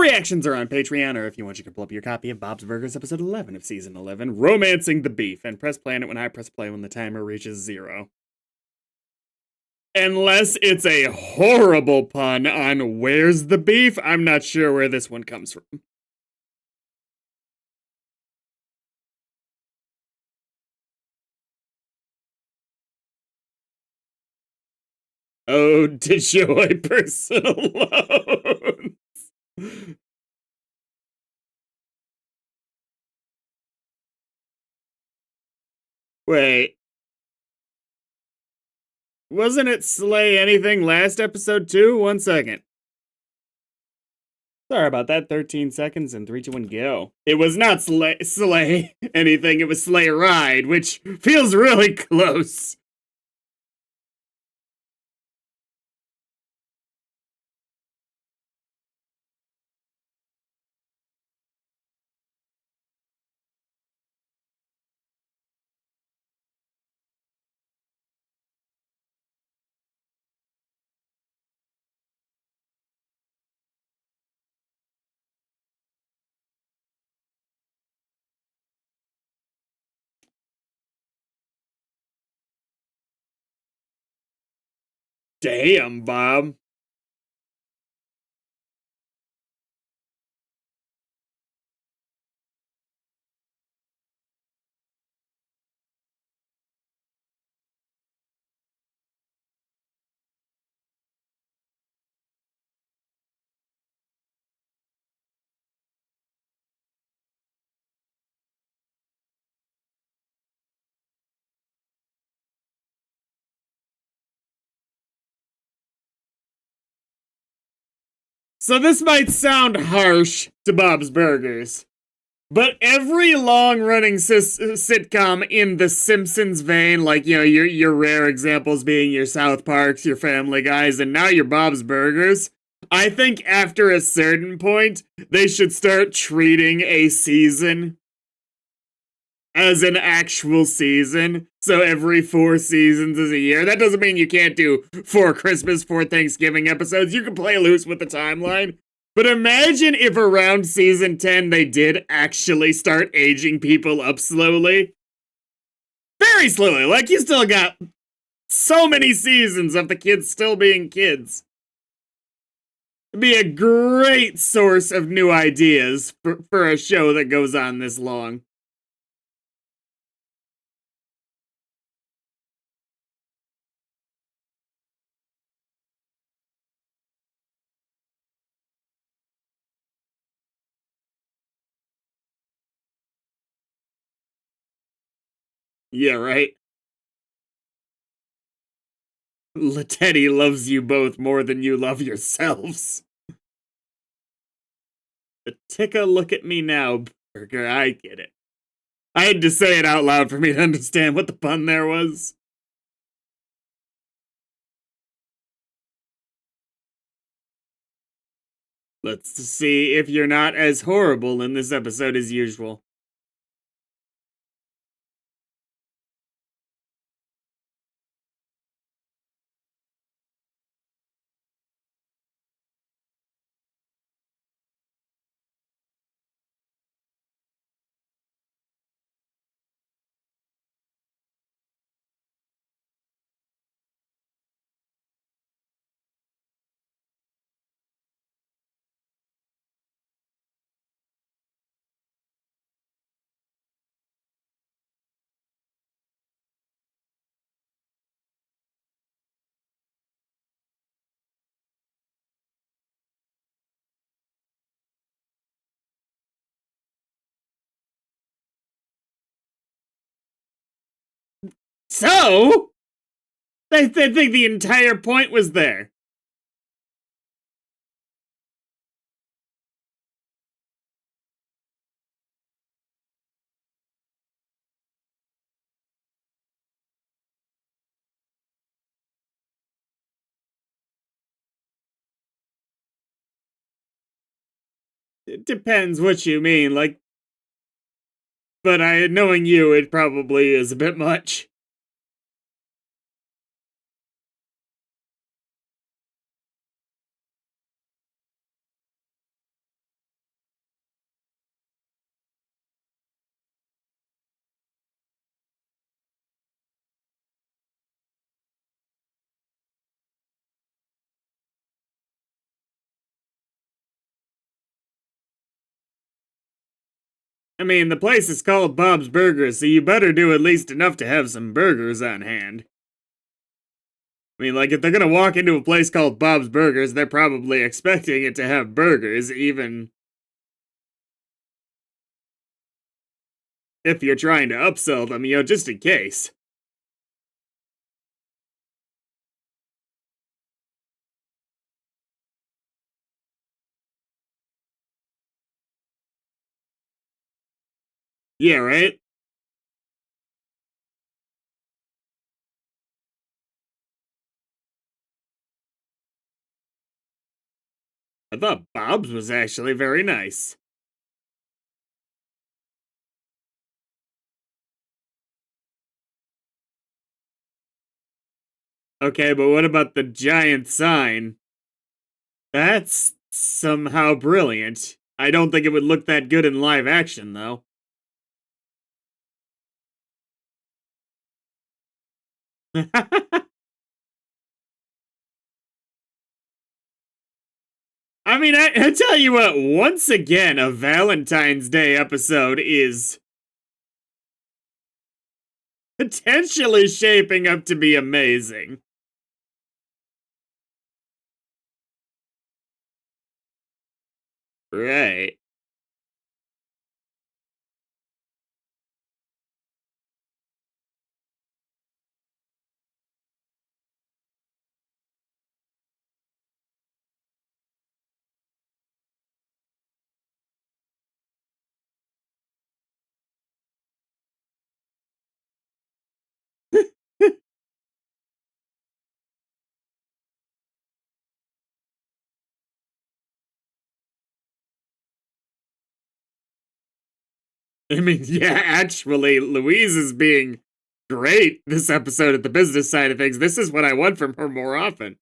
All reactions are on Patreon, or if you want, you can pull up your copy of Bob's Burgers, episode 11 of season 11, Romancing the Beef, and press play on it when I press play when the timer reaches 0. Unless it's a horrible pun on where's the beef, I'm not sure where this one comes from. Ode to Joy Personal Loans. Wait. Wasn't it Slay Anything last episode too? 1 second. Sorry about that. 13 seconds and 3, 2, 1, go. It was not Slay Anything, it was Slay Ride, which feels really close. Damn, Bob. So this might sound harsh to Bob's Burgers, but every long-running sitcom in the Simpsons vein, like, you know, your rare examples being your South Parks, your Family Guys, and now your Bob's Burgers, I think after a certain point, they should start treating a season as an actual season. So every 4 seasons is a year. That doesn't mean you can't do 4 Christmas, 4 Thanksgiving episodes. You can play loose with the timeline. But imagine if around season 10 they did actually start aging people up slowly. Very slowly. Like, you still got so many seasons of the kids still being kids. It'd be a great source of new ideas for a show that goes on this long. Yeah, right? Letty loves you both more than you love yourselves. But take a look at me now, Burger. I get it. I had to say it out loud for me to understand what the pun there was. Let's see if you're not as horrible in this episode as usual. So, I think the entire point was there. It depends what you mean, like, but knowing you, it probably is a bit much. I mean, the place is called Bob's Burgers, so you better do at least enough to have some burgers on hand. I mean, like, if they're gonna walk into a place called Bob's Burgers, they're probably expecting it to have burgers, even if you're trying to upsell them, just in case. Yeah, right? I thought Bob's was actually very nice. Okay, but what about the giant sign? That's somehow brilliant. I don't think it would look that good in live action, though. I mean, I tell you what, once again, a Valentine's Day episode is potentially shaping up to be amazing. Right. I mean, yeah, actually, Louise is being great this episode at the business side of things. This is what I want from her more often.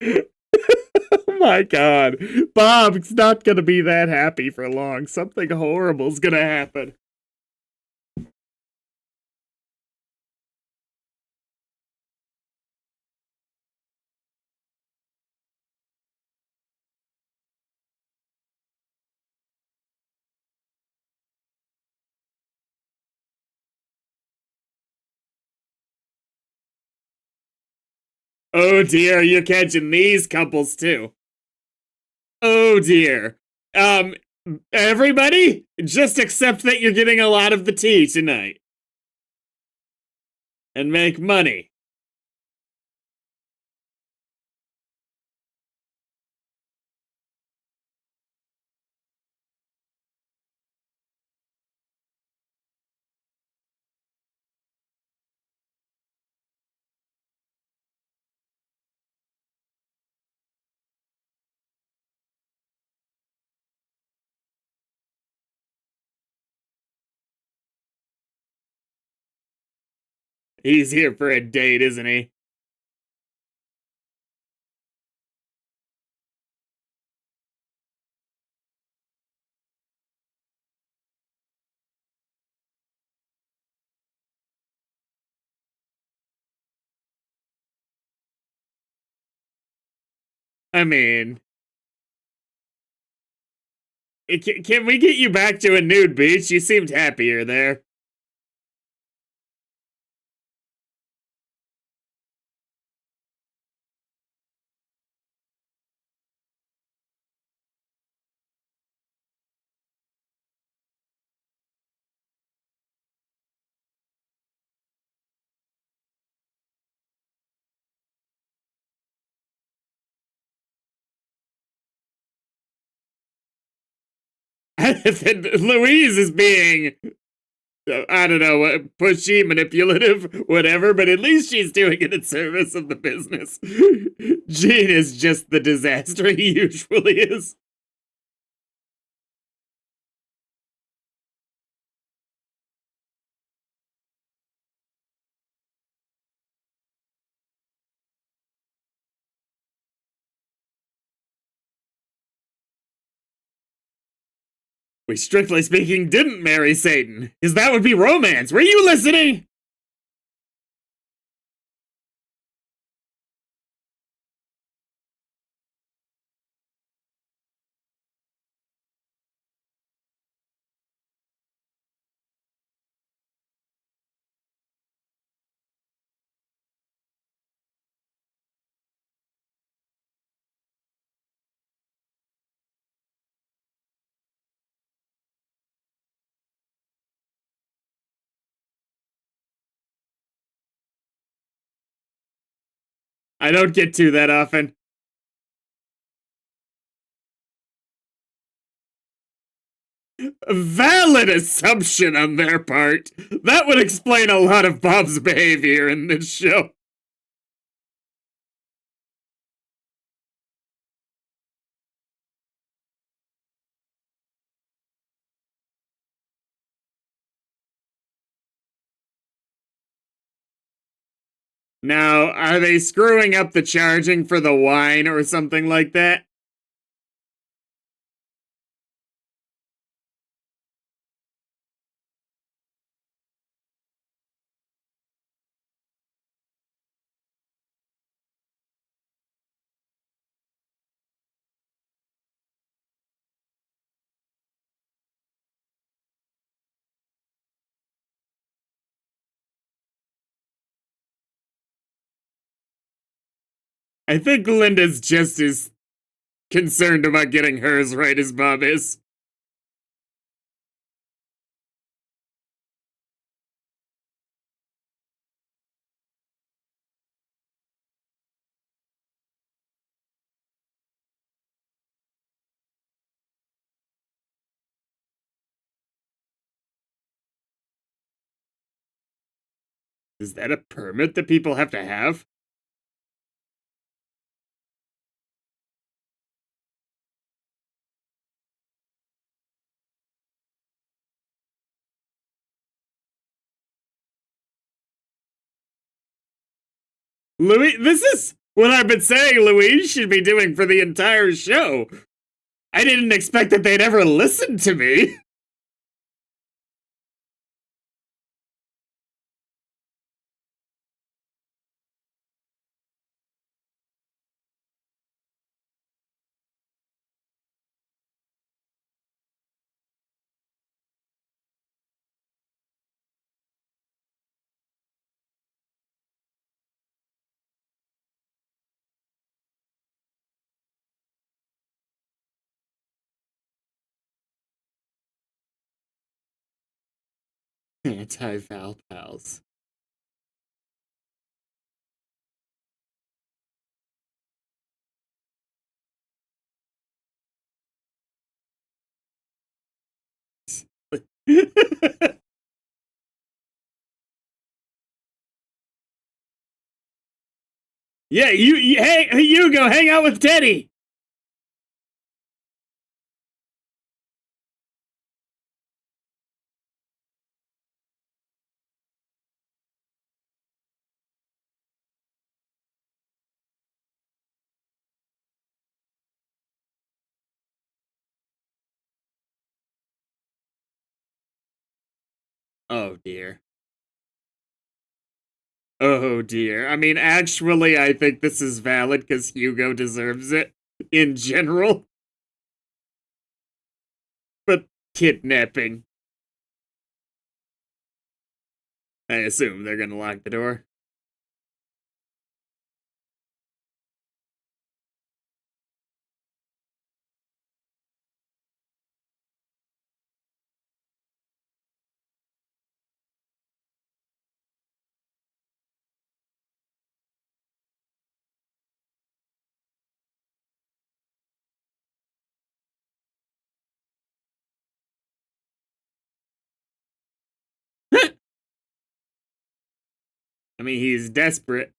Oh my god. Bob's not gonna be that happy for long. Something horrible's gonna happen. Oh dear, you're catching these couples too. Oh dear. Um, everybody, just accept that you're getting a lot of the tea tonight. And make money. He's here for a date, isn't he? I mean, can we get you back to a nude beach? You seemed happier there. Louise is being, I don't know, pushy, manipulative, whatever, but at least she's doing it in service of the business. Gene is just the disaster he usually is. We strictly speaking didn't marry Satan, because that would be romance. Were you listening? I don't get to that often. Valid assumption on their part. That would explain a lot of Bob's behavior in this show. Now, are they screwing up the charging for the wine or something like that? I think Linda's just as concerned about getting hers right as Bob is. Is that a permit that people have to have? Louis, this is what I've been saying Louise should be doing for the entire show. I didn't expect that they'd ever listen to me. Anti-Val pals. Yeah, hey, Hugo, hang out with Teddy. Oh dear. Oh dear. I mean, actually, I think this is valid because Hugo deserves it in general. But kidnapping. I assume they're gonna lock the door. I mean, he's desperate.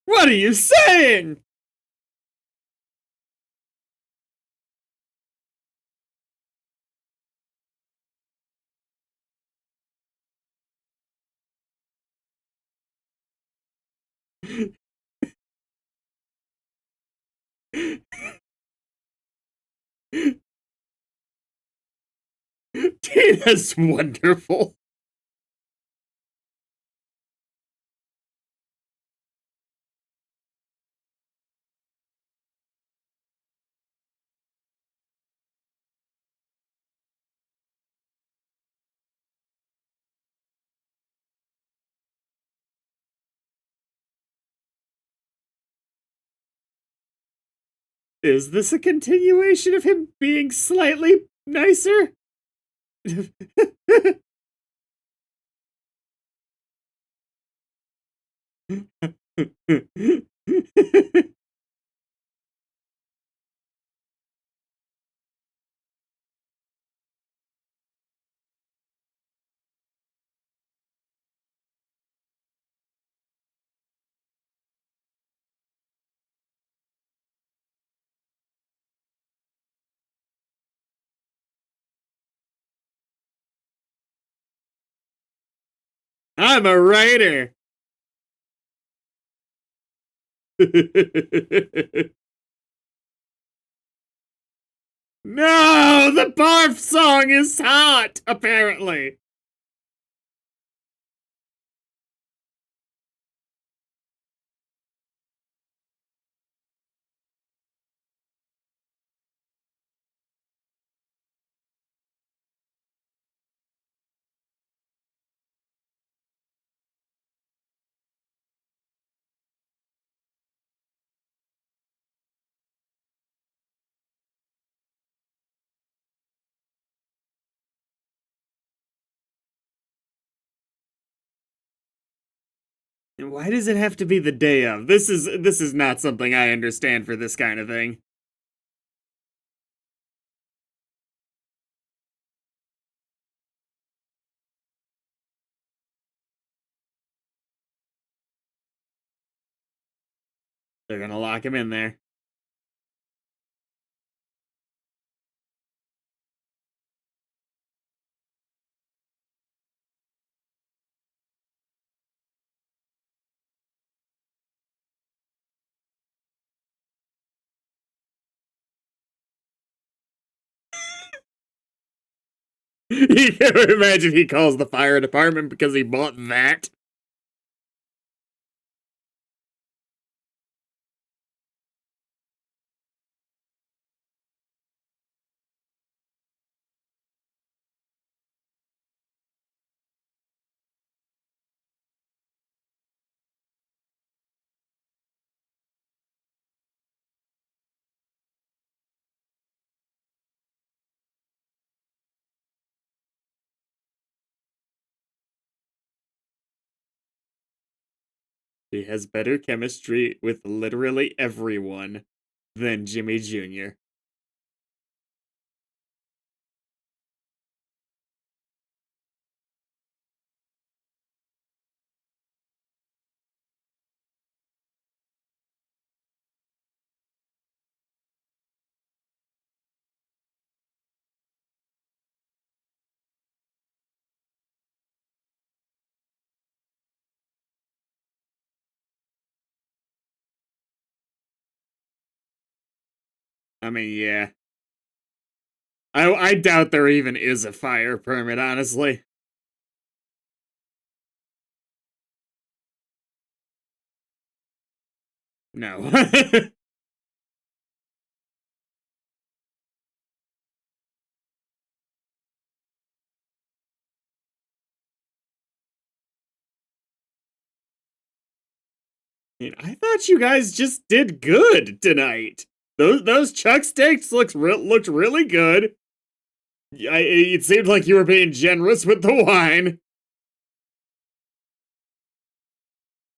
What are you saying? Tina's wonderful. Is this a continuation of him being slightly nicer? I'm a writer. No, the barf song is hot, apparently. Why does it have to be the day of? This is not something I understand for this kind of thing. They're gonna lock him in there. You can imagine he calls the fire department because he bought that. He has better chemistry with literally everyone than Jimmy Jr. I mean, yeah. I doubt there even is a fire permit, honestly. No. I thought you guys just did good tonight. Those chuck steaks looked really good. It seemed like you were being generous with the wine.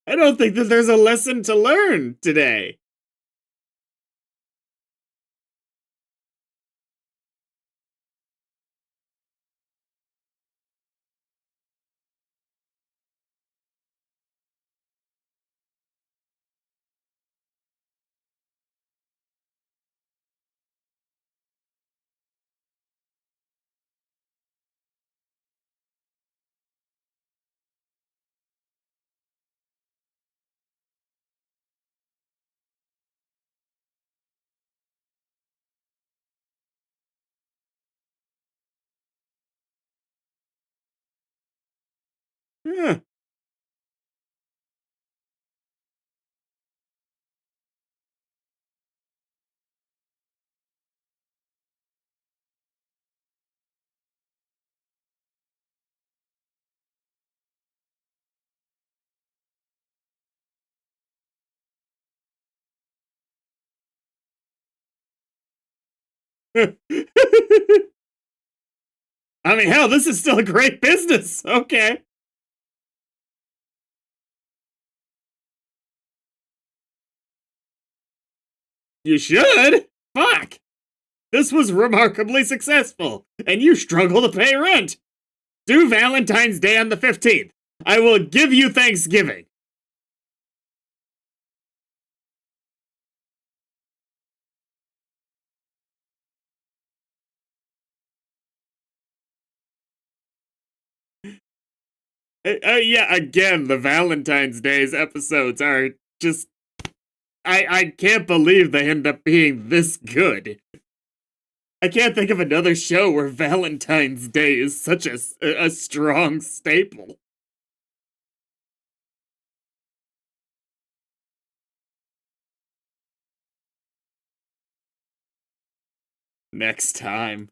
I don't think that there's a lesson to learn today. Yeah. I mean, hell, this is still a great business. Okay. You should. Fuck. This was remarkably successful, and you struggle to pay rent. Do Valentine's Day on the 15th. I will give you Thanksgiving. Yeah, again, the Valentine's Day's episodes are just. I can't believe they end up being this good. I can't think of another show where Valentine's Day is such a strong staple. Next time.